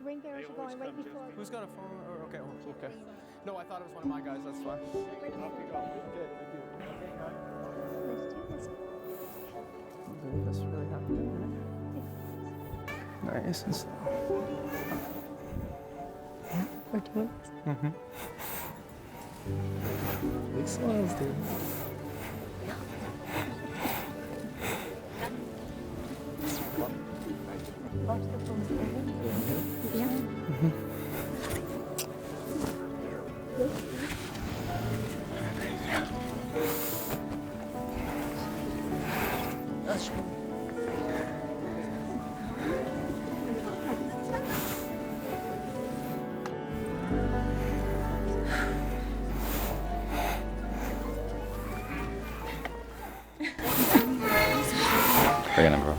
ring bearers are going right before. Who's got a phone? Or, okay, okay. No, I thought it was one of my guys. That's fine. Right Off you go. Okay, thank you. Let's do This this. really happened. Nice and slow. We're doing this. Big smiles, dude. Yeah. Bring it in, bro.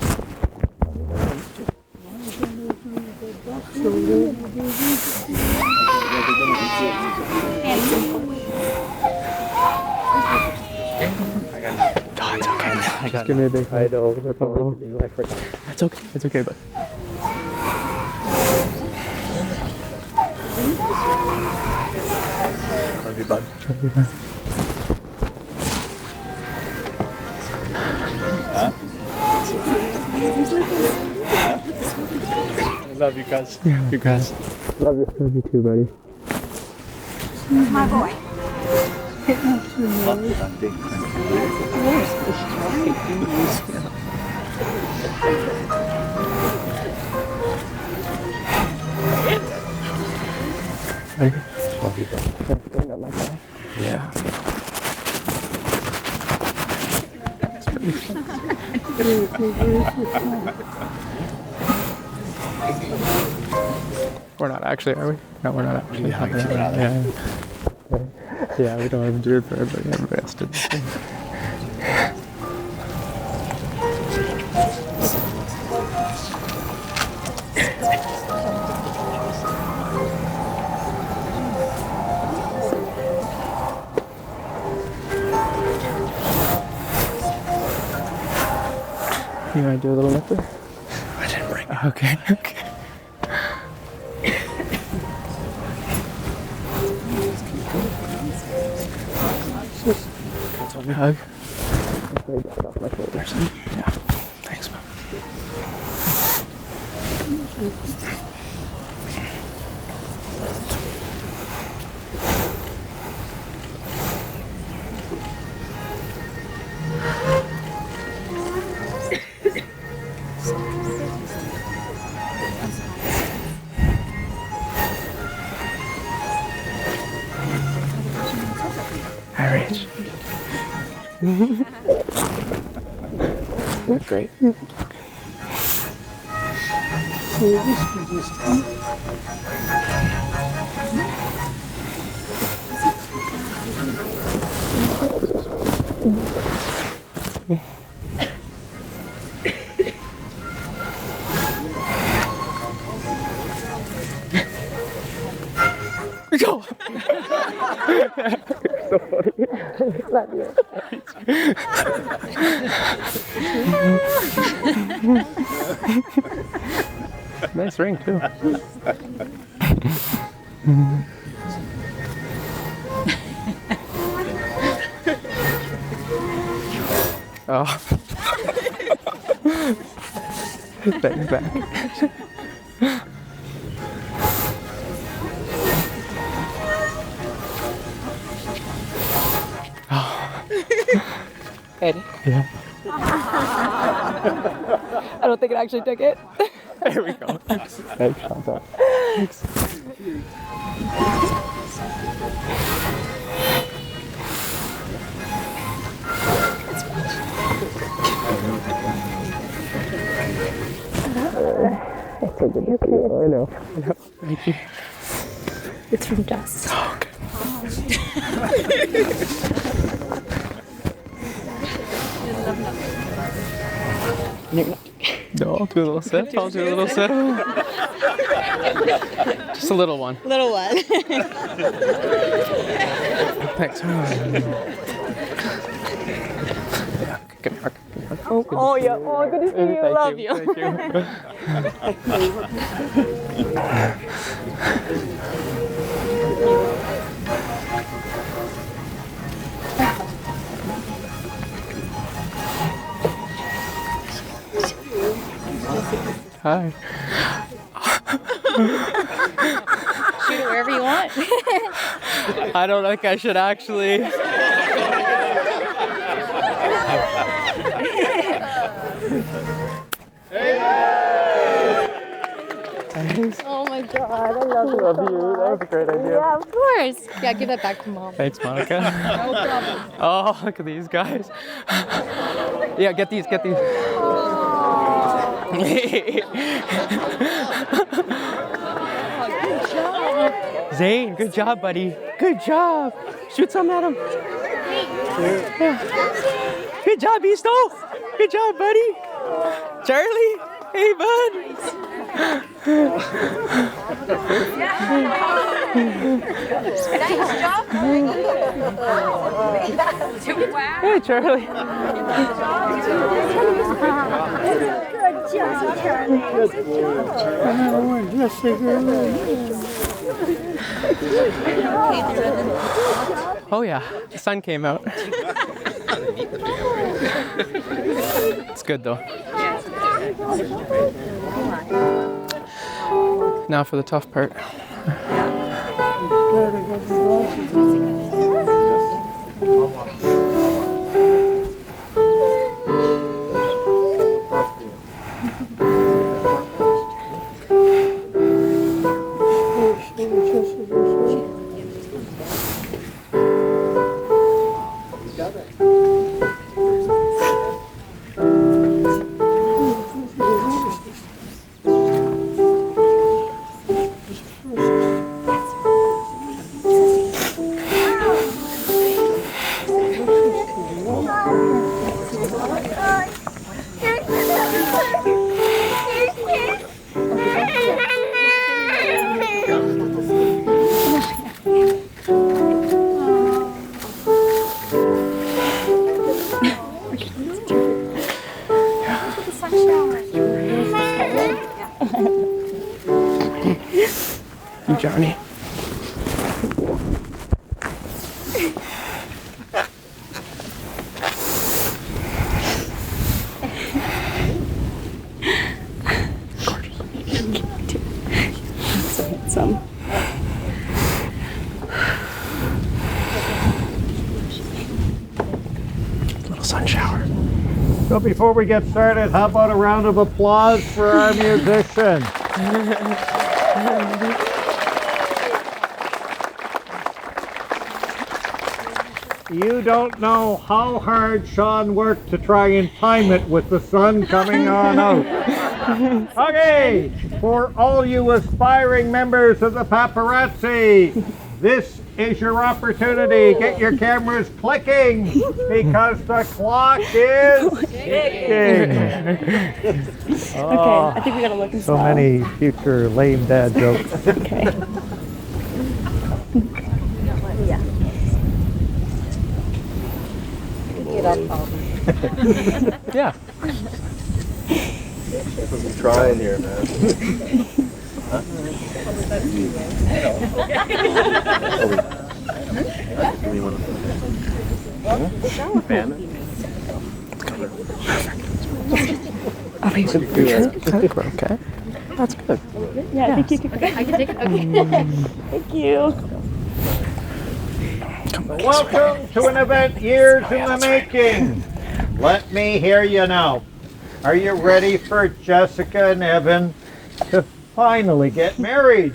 Just give me a big high though. I forgot. It's okay. It's okay, but. Love you, bud. Love you, man. I love you guys. Yeah, you guys. Love you. Love you too, buddy. My boy. Love you, bud. Yeah. We're not actually, are we? No, we're not actually. Yeah, we don't have to do it for everybody. Everybody else did the same. You want to do a little nipper? I didn't bring it. Okay, okay. Let me hug. Let's lay that off my shoulders. Yeah. Thanks, man. Hi, Rach. Great. Go. So funny. Love you. Nice ring too. Oh. Thanks, man. Ready? Yeah. I don't think it actually took it. There we go. Thanks, Shanta. Thanks. It's a good look. I know. Thank you. It's from Jess. Oh, okay. No, I'll do a little sip. I'll do a little sip. Just a little one. Little one. Thanks. Yeah, come here. Oh, yeah. Oh, good to see you. Love you. Thank you. Hi. Shoot it wherever you want. I don't think I should actually. Oh my God, I love you. Love you. That was a great idea. Yeah, of course. Yeah, give that back to Mom. Thanks, Monica. No problem. Oh, look at these guys. Yeah, get these. Zane, good job, buddy. Good job. Shoot some at him. Yeah. Good job, Beasto. Good job, buddy. Charlie, hey, bud. Hey, Charlie. Oh yeah, the sun came out. It's good though. Now for the tough part. You, Johnny. Some. Little sun shower. So before we get started, how about a round of applause for our musician? You don't know how hard Sean worked to try and time it with the sun coming on out. Okay, for all you aspiring members of the paparazzi, this is your opportunity. Get your cameras clicking because the clock is ticking. Okay, I think we gotta look and So many future lame dad jokes. Okay. Yeah. Yeah. I'm trying here, man. Okay. That's good. Yeah, I think you can. I can take it. Okay. Thank you. Welcome to an event years in the making. Let me hear you now. Are you ready for Jessica and Evan to finally get married?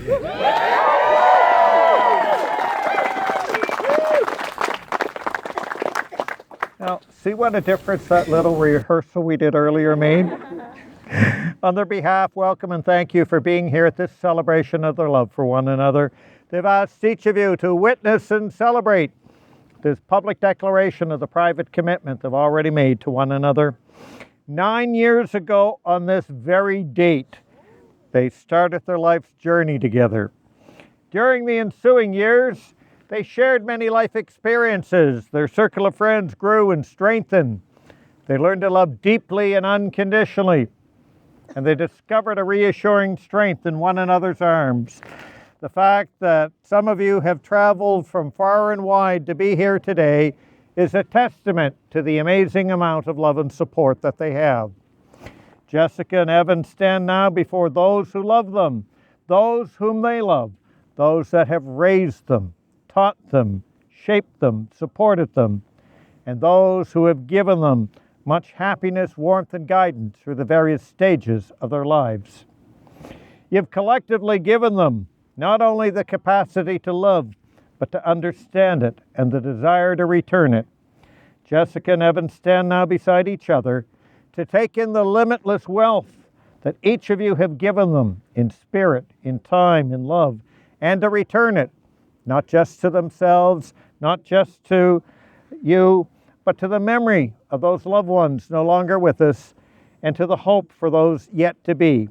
Now, see what a difference that little rehearsal we did earlier made? On their behalf, welcome and thank you for being here at this celebration of their love for one another. They've asked each of you to witness and celebrate this public declaration of the private commitment they've already made to one another. 9 years ago on this very date, they started their life's journey together. During the ensuing years, they shared many life experiences. Their circle of friends grew and strengthened. They learned to love deeply and unconditionally, and they discovered a reassuring strength in one another's arms. The fact that some of you have traveled from far and wide to be here today is a testament to the amazing amount of love and support that they have. Jessica and Evan stand now before those who love them, those whom they love, those that have raised them, taught them, shaped them, supported them, and those who have given them much happiness, warmth, and guidance through the various stages of their lives. You've collectively given them not only the capacity to love, but to understand it and the desire to return it. Jessica and Evan stand now beside each other to take in the limitless wealth that each of you have given them in spirit, in time, in love, and to return it, not just to themselves, not just to you, but to the memory of those loved ones no longer with us, and to the hope for those yet to be.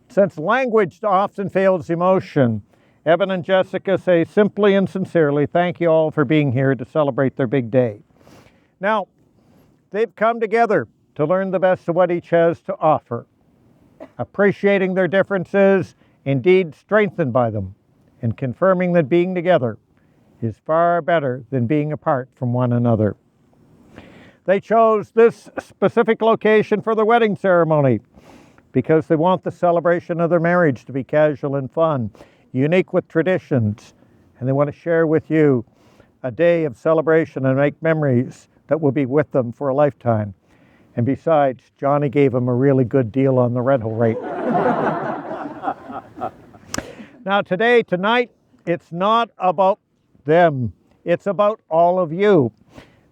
Since language often fails emotion, Evan and Jessica say simply and sincerely, thank you all for being here to celebrate their big day. Now, they've come together to learn the best of what each has to offer, appreciating their differences, indeed strengthened by them, and confirming that being together is far better than being apart from one another. They chose this specific location for their wedding ceremony because they want the celebration of their marriage to be casual and fun, unique with traditions, and they want to share with you a day of celebration and make memories that will be with them for a lifetime. And besides, Johnny gave them a really good deal on the rental rate. Now tonight, it's not about them. It's about all of you,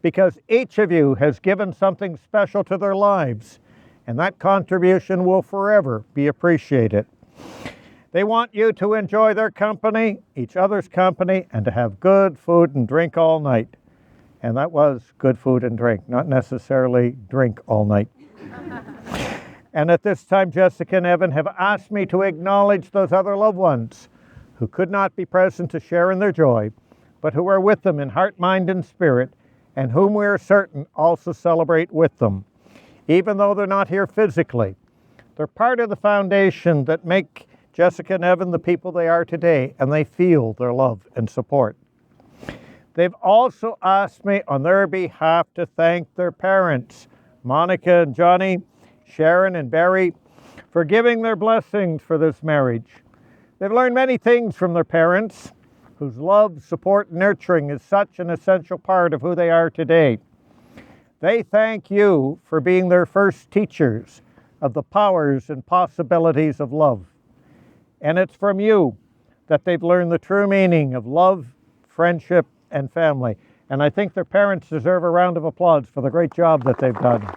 because each of you has given something special to their lives, and that contribution will forever be appreciated. They want you to enjoy their company, each other's company, and to have good food and drink all night. And that was good food and drink, not necessarily drink all night. And at this time, Jessica and Evan have asked me to acknowledge those other loved ones who could not be present to share in their joy, but who are with them in heart, mind, and spirit, and whom we are certain also celebrate with them. Even though they're not here physically, they're part of the foundation that make Jessica and Evan the people they are today, and they feel their love and support. They've also asked me on their behalf to thank their parents, Monica and Johnny, Sharon and Barry, for giving their blessings for this marriage. They've learned many things from their parents, whose love, support, and nurturing is such an essential part of who they are today. They thank you for being their first teachers of the powers and possibilities of love. And it's from you that they've learned the true meaning of love, friendship, and family. And I think their parents deserve a round of applause for the great job that they've done.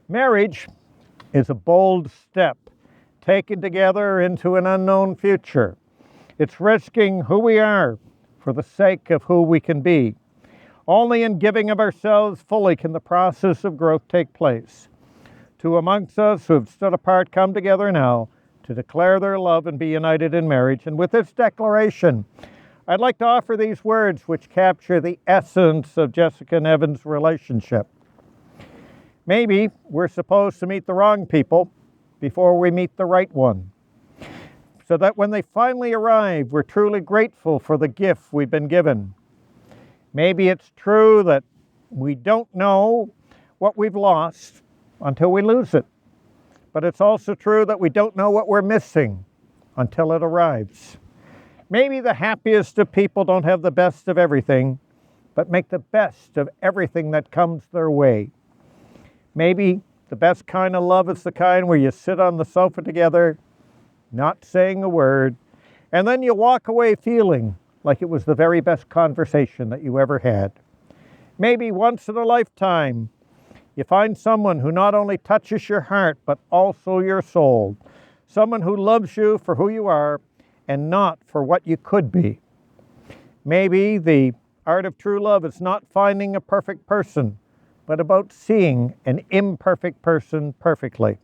Marriage is a bold step taken together into an unknown future. It's risking who we are for the sake of who we can be. Only in giving of ourselves fully can the process of growth take place. Two amongst us who have stood apart come together now to declare their love and be united in marriage. And with this declaration, I'd like to offer these words which capture the essence of Jessica and Evan's relationship. Maybe we're supposed to meet the wrong people before we meet the right one, so that when they finally arrive, we're truly grateful for the gift we've been given. Maybe it's true that we don't know what we've lost until we lose it. But it's also true that we don't know what we're missing until it arrives. Maybe the happiest of people don't have the best of everything, but make the best of everything that comes their way. Maybe the best kind of love is the kind where you sit on the sofa together, not saying a word, and then you walk away feeling like it was the very best conversation that you ever had. Maybe once in a lifetime, you find someone who not only touches your heart, but also your soul. Someone who loves you for who you are and not for what you could be. Maybe the art of true love is not finding a perfect person, but about seeing an imperfect person perfectly.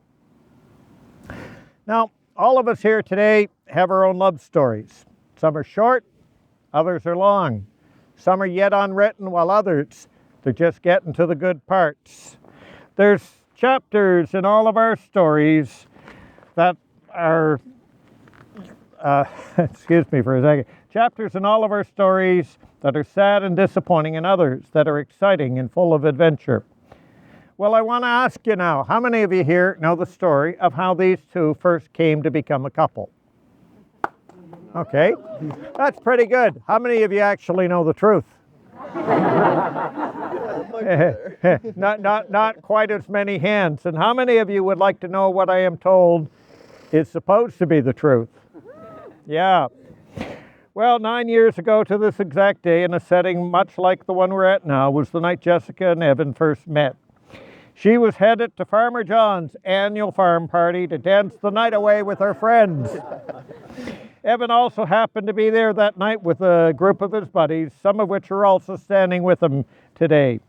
Now, all of us here today have our own love stories. Some are short, others are long. Some are yet unwritten, while others, they're just getting to the good parts. There's chapters in all of our stories that are, excuse me for a second, chapters in all of our stories that are sad and disappointing, and others that are exciting and full of adventure. Well, I want to ask you now, how many of you here know the story of how these two first came to become a couple? Okay, that's pretty good. How many of you actually know the truth? Not quite as many hands. And how many of you would like to know what I am told is supposed to be the truth? Yeah. Well, 9 years ago to this exact day, in a setting much like the one we're at now, was the night Jessica and Evan first met. She was headed to Farmer John's annual farm party to dance the night away with her friends. Evan also happened to be there that night with a group of his buddies, some of which are also standing with him today.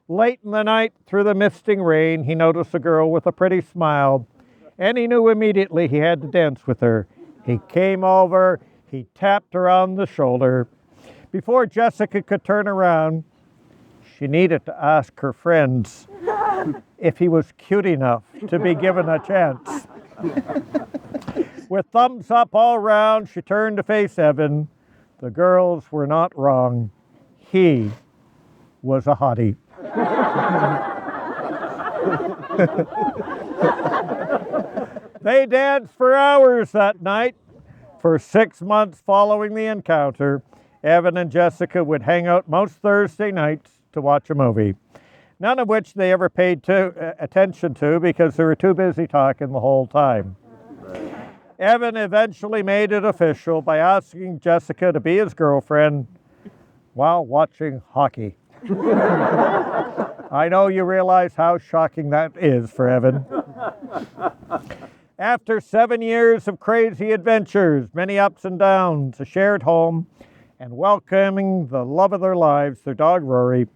Late in the night, through the misting rain, he noticed a girl with a pretty smile, and he knew immediately he had to dance with her. He came over, he tapped her on the shoulder. Before Jessica could turn around, she needed to ask her friends if he was cute enough to be given a chance. With thumbs up all round, she turned to face Evan. The girls were not wrong. He was a hottie. They danced for hours that night. For 6 months following the encounter, Evan and Jessica would hang out most Thursday nights to watch a movie, none of which they ever paid attention to because they were too busy talking the whole time. Evan eventually made it official by asking Jessica to be his girlfriend while watching hockey. I know you realize how shocking that is for Evan. After 7 years of crazy adventures, many ups and downs, a shared home, and welcoming the love of their lives, their dog Rory,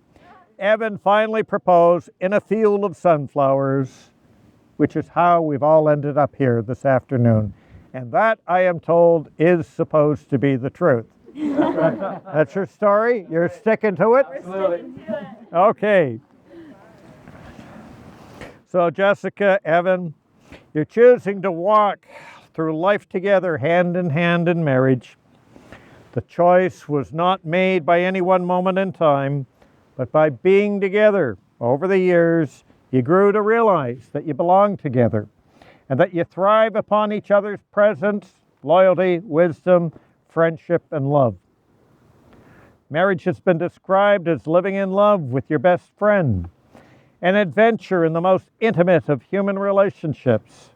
Evan finally proposed in a field of sunflowers, which is how we've all ended up here this afternoon. And that, I am told, is supposed to be the truth. That's your story? You're sticking to it? Okay. So Jessica, Evan, you're choosing to walk through life together, hand in hand in marriage. The choice was not made by any one moment in time, but by being together. Over the years, you grew to realize that you belong together and that you thrive upon each other's presence, loyalty, wisdom, friendship, and love. Marriage has been described as living in love with your best friend, an adventure in the most intimate of human relationships.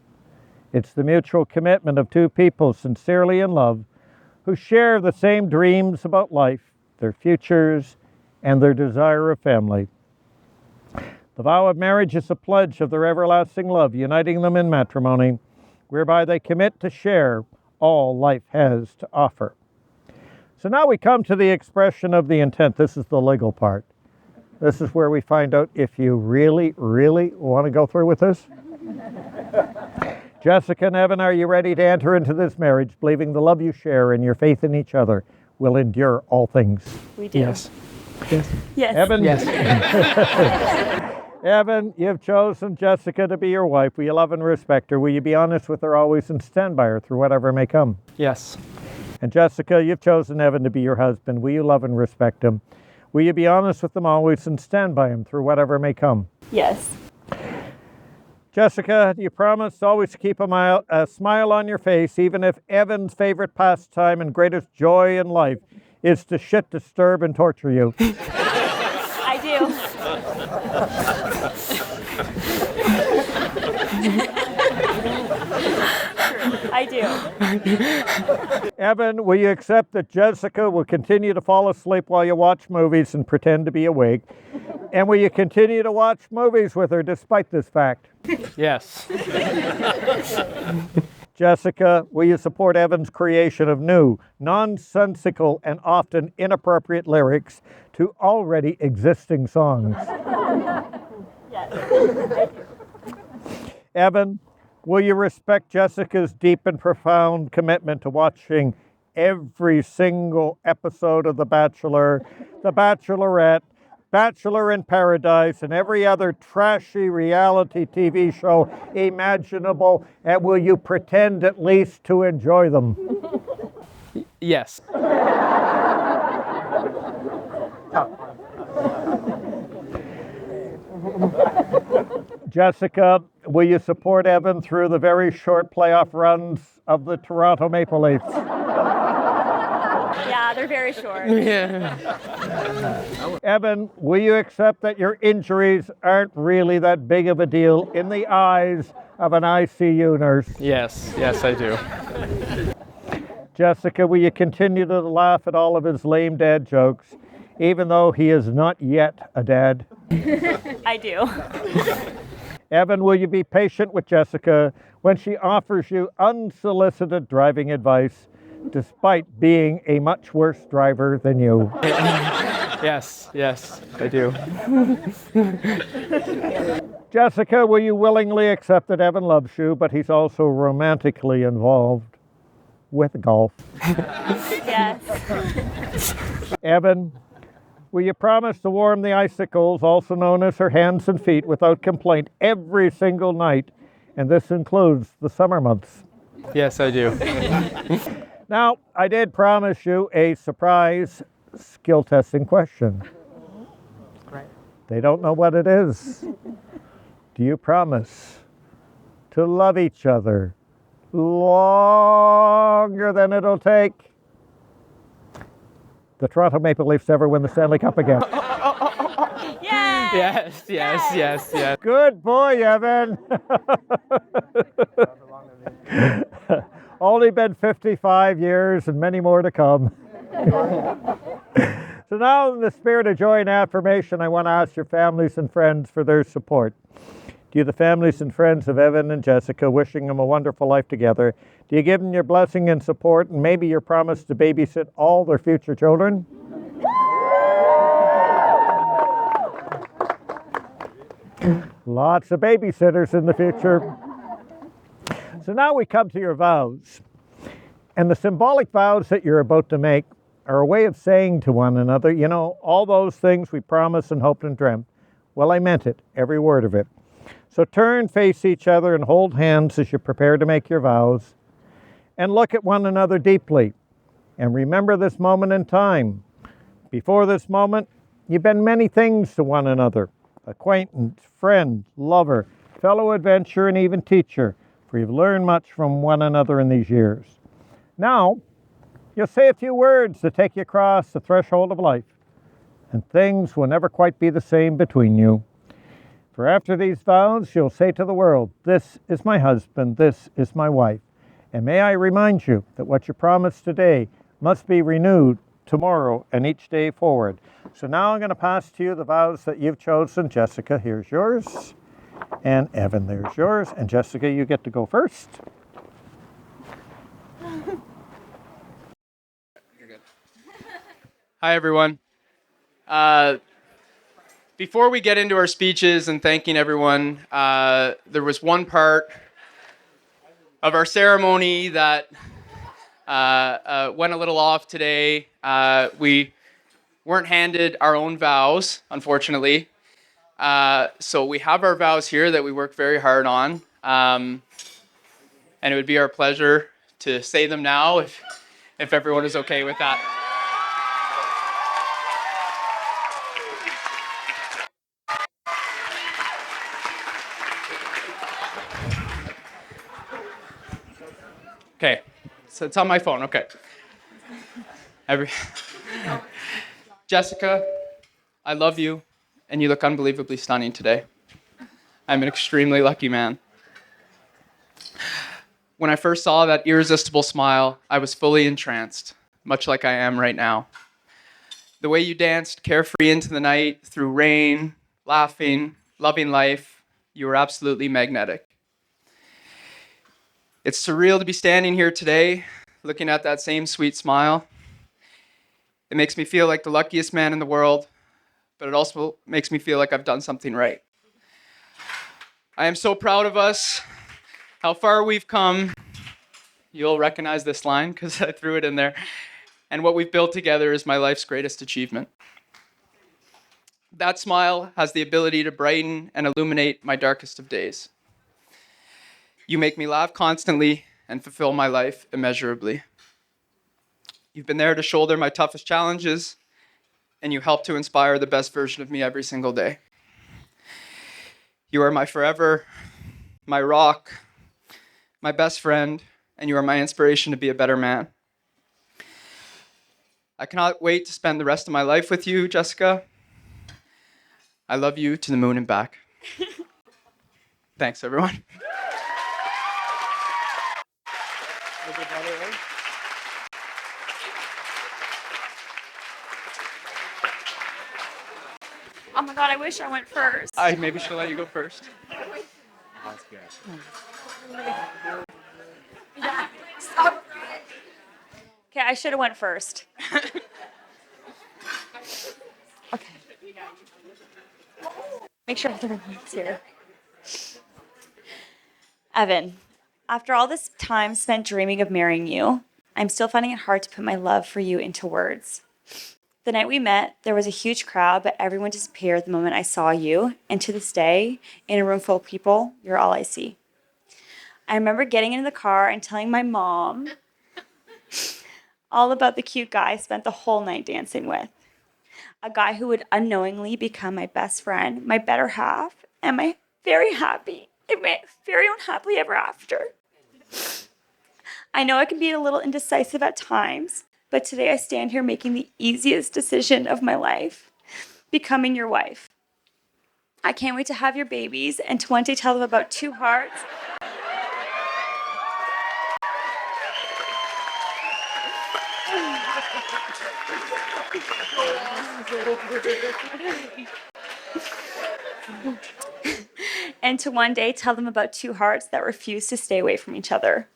It's the mutual commitment of two people sincerely in love who share the same dreams about life, their futures, and their desire of family. The vow of marriage is a pledge of their everlasting love, uniting them in matrimony, whereby they commit to share all life has to offer. So now we come to the expression of the intent. This is the legal part. This is where we find out if you really, really want to go through with this. Jessica and Evan, are you ready to enter into this marriage, believing the love you share and your faith in each other will endure all things? We do. Yes. Yes. Yes. Evan? Yes. Evan, you've chosen Jessica to be your wife. Will you love and respect her? Will you be honest with her always and stand by her through whatever may come? Yes. And Jessica, you've chosen Evan to be your husband. Will you love and respect him? Will you be honest with him always and stand by him through whatever may come? Yes. Jessica, do you promise always to keep a smile on your face, even if Evan's favorite pastime and greatest joy in life is to shit, disturb, and torture you? I do. I do. Evan, will you accept that Jessica will continue to fall asleep while you watch movies and pretend to be awake? And will you continue to watch movies with her despite this fact? Yes. Jessica, will you support Evan's creation of new, nonsensical, and often inappropriate lyrics to already existing songs? Yes. I do. Evan, will you respect Jessica's deep and profound commitment to watching every single episode of The Bachelor, The Bachelorette, Bachelor in Paradise, and every other trashy reality TV show imaginable? And will you pretend at least to enjoy them? Yes. Jessica, will you support Evan through the very short playoff runs of the Toronto Maple Leafs? Yeah, they're very short. Yeah. Evan, will you accept that your injuries aren't really that big of a deal in the eyes of an ICU nurse? Yes, I do. Jessica, will you continue to laugh at all of his lame dad jokes, even though he is not yet a dad? I do. Evan, will you be patient with Jessica when she offers you unsolicited driving advice, despite being a much worse driver than you? Yes, I do. Jessica, will you willingly accept that Evan loves you, but he's also romantically involved with golf? Yes. Evan, will you promise to warm the icicles, also known as her hands and feet, without complaint every single night? And this includes the summer months. Yes, I do. Now, I did promise you a surprise skill testing question. Great. They don't know what it is. Do you promise to love each other longer than it'll take the Toronto Maple Leafs ever win the Stanley Cup again? Yay! Yes. Good boy, Evan. Only been 55 years and many more to come. So now, in the spirit of joy and affirmation, I want to ask your families and friends for their support. To you, the families and friends of Evan and Jessica, wishing them a wonderful life together, do you give them your blessing and support and maybe your promise to babysit all their future children? Lots of babysitters in the future. So now we come to your vows. And the symbolic vows that you're about to make are a way of saying to one another, you know, all those things we promised and hoped and dreamt. Well, I meant it, every word of it. So turn, face each other, and hold hands as you prepare to make your vows. And look at one another deeply. And remember this moment in time. Before this moment, you've been many things to one another. Acquaintance, friend, lover, fellow adventurer, and even teacher. For you've learned much from one another in these years. Now, you'll say a few words to take you across the threshold of life. And things will never quite be the same between you. For after these vows, you'll say to the world, this is my husband, this is my wife. And may I remind you that what you promised today must be renewed tomorrow and each day forward. So now I'm going to pass to you the vows that you've chosen. Jessica, here's yours. And Evan, there's yours. And Jessica, you get to go first. Hi, everyone. Before we get into our speeches and thanking everyone, there was one part of our ceremony that went a little off today. We weren't handed our own vows, unfortunately. So we have our vows here that we worked very hard on. And it would be our pleasure to say them now if everyone is okay with that. Okay, so it's on my phone, okay. Jessica, I love you, and you look unbelievably stunning today. I'm an extremely lucky man. When I first saw that irresistible smile, I was fully entranced, much like I am right now. The way you danced carefree into the night, through rain, laughing, loving life, you were absolutely magnetic. It's surreal to be standing here today, looking at that same sweet smile. It makes me feel like the luckiest man in the world, but it also makes me feel like I've done something right. I am so proud of us, how far we've come, you'll recognize this line because I threw it in there. And what we've built together is my life's greatest achievement. That smile has the ability to brighten and illuminate my darkest of days. You make me laugh constantly and fulfill my life immeasurably. You've been there to shoulder my toughest challenges, and you help to inspire the best version of me every single day. You are my forever, my rock, my best friend, and you are my inspiration to be a better man. I cannot wait to spend the rest of my life with you, Jessica. I love you to the moon and back. Thanks, everyone. Oh my God, I wish I went first. I maybe should let you go first. Okay, I should have went first. Okay. Make sure everyone's here. Evan, after all this time spent dreaming of marrying you, I'm still finding it hard to put my love for you into words. The night we met, there was a huge crowd, but everyone disappeared the moment I saw you, and to this day, in a room full of people, you're all I see. I remember getting into the car and telling my mom all about the cute guy I spent the whole night dancing with. A guy who would unknowingly become my best friend, my better half, and my very own happily ever after. I know I can be a little indecisive at times, but today I stand here making the easiest decision of my life, becoming your wife. I can't wait to have your babies and to one day tell them about two hearts. And to one day tell them about two hearts that refuse to stay away from each other.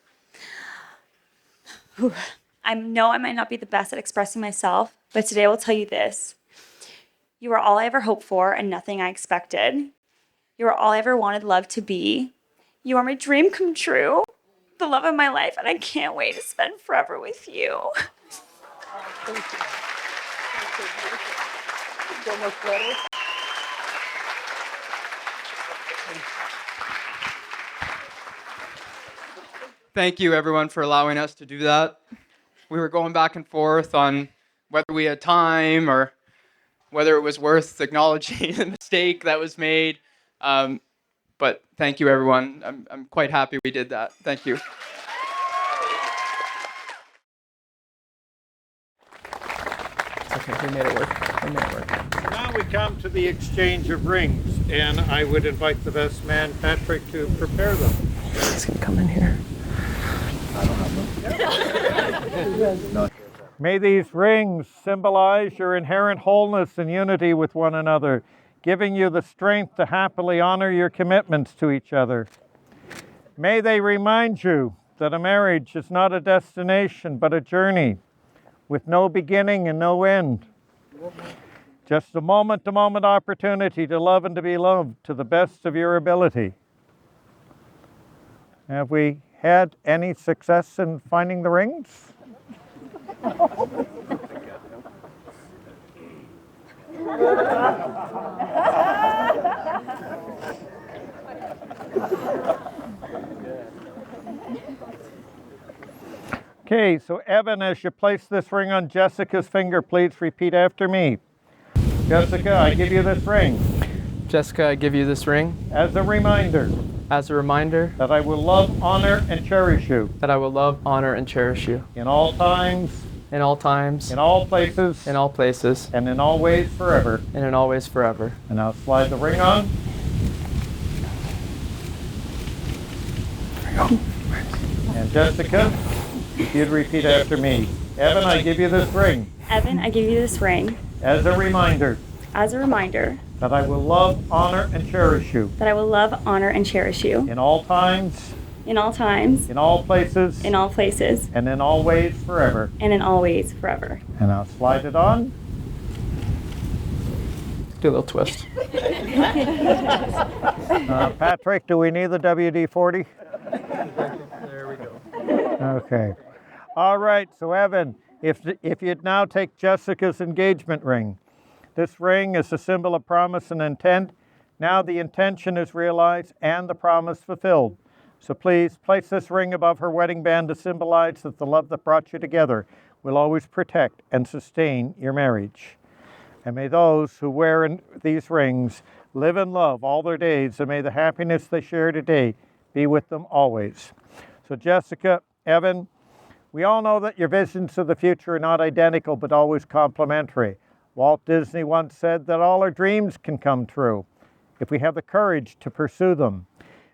I know I might not be the best at expressing myself, but today I will tell you this. You are all I ever hoped for and nothing I expected. You are all I ever wanted love to be. You are my dream come true, the love of my life, and I can't wait to spend forever with you. Thank you, everyone, for allowing us to do that. We were going back and forth on whether we had time or whether it was worth acknowledging the mistake that was made. But thank you, everyone. I'm quite happy we did that. Thank you. Okay, we made it work. Now we come to the exchange of rings, and I would invite the best man, Patrick, to prepare them. He's gonna come in here. May these rings symbolize your inherent wholeness and unity with one another, giving you the strength to happily honor your commitments to each other. May they remind you that a marriage is not a destination, but a journey with no beginning and no end. Just a moment-to-moment opportunity to love and to be loved to the best of your ability. Have we had any success in finding the rings? Okay, so Evan, as you place this ring on Jessica's finger, please repeat after me. Jessica, I give you this ring Jessica, I give you this ring as a reminder as a reminder that I will love, honor, and cherish you that I will love, honor, and cherish you in all times, in all times, in all places, in all places, and in all ways forever. and in all ways forever. And I'll slide the ring on. And Jessica, if you'd repeat after me. Evan, I give you this ring Evan, I give you this ring as a reminder as a reminder that I will love, honor, and cherish you that I will love, honor, and cherish you in all times, in all times, in all places, in all places, and in all ways forever. and in all ways forever. And I'll slide it on. Do a little twist. Patrick, do we need the WD-40? There we go. Okay. All right, so Evan, if you'd now take Jessica's engagement ring. This ring is a symbol of promise and intent. Now the intention is realized and the promise fulfilled. So please place this ring above her wedding band to symbolize that the love that brought you together will always protect and sustain your marriage. And may those who wear these rings live in love all their days, and may the happiness they share today be with them always. So Jessica, Evan, we all know that your visions of the future are not identical but always complementary. Walt Disney once said that all our dreams can come true if we have the courage to pursue them.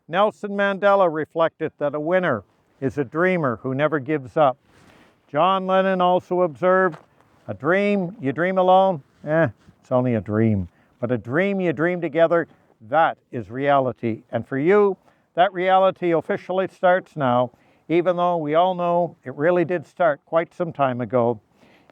Nelson Mandela reflected that a winner is a dreamer who never gives up. John Lennon also observed, a dream you dream alone, it's only a dream. But a dream you dream together, that is reality. And for you, that reality officially starts now, even though we all know it really did start quite some time ago.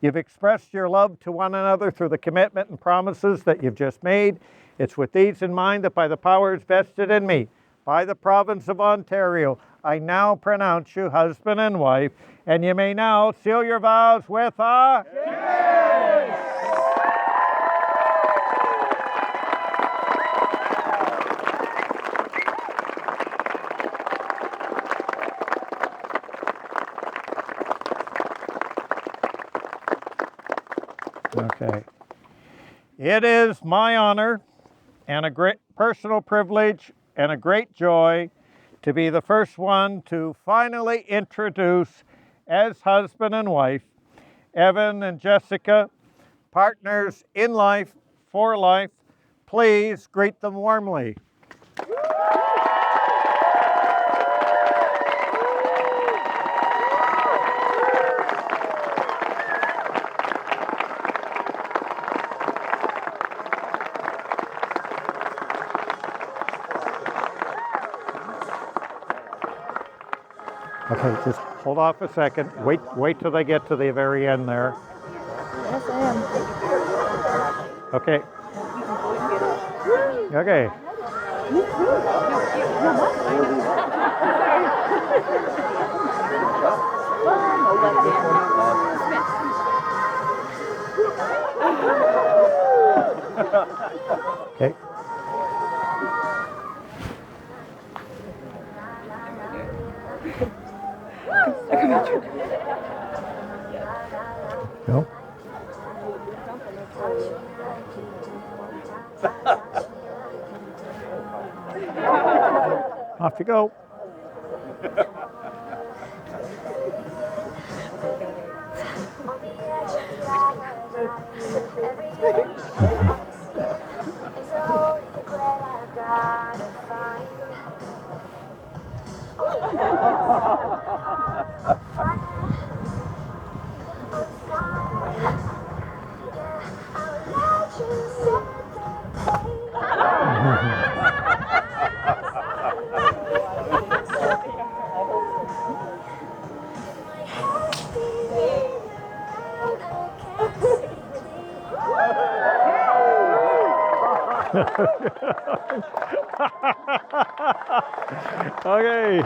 You've expressed your love to one another through the commitment and promises that you've just made. It's with these in mind that by the powers vested in me, by the province of Ontario, I now pronounce you husband and wife, and you may now seal your vows with a... Yes! Okay. It is my honor and a great personal privilege and a great joy to be the first one to finally introduce as husband and wife, Evan and Jessica, partners in life, for life. Please greet them warmly. Okay, just hold off a second. Wait till they get to the very end there. Yes, I am. Okay. Okay. Okay. No. Off you go. Okay.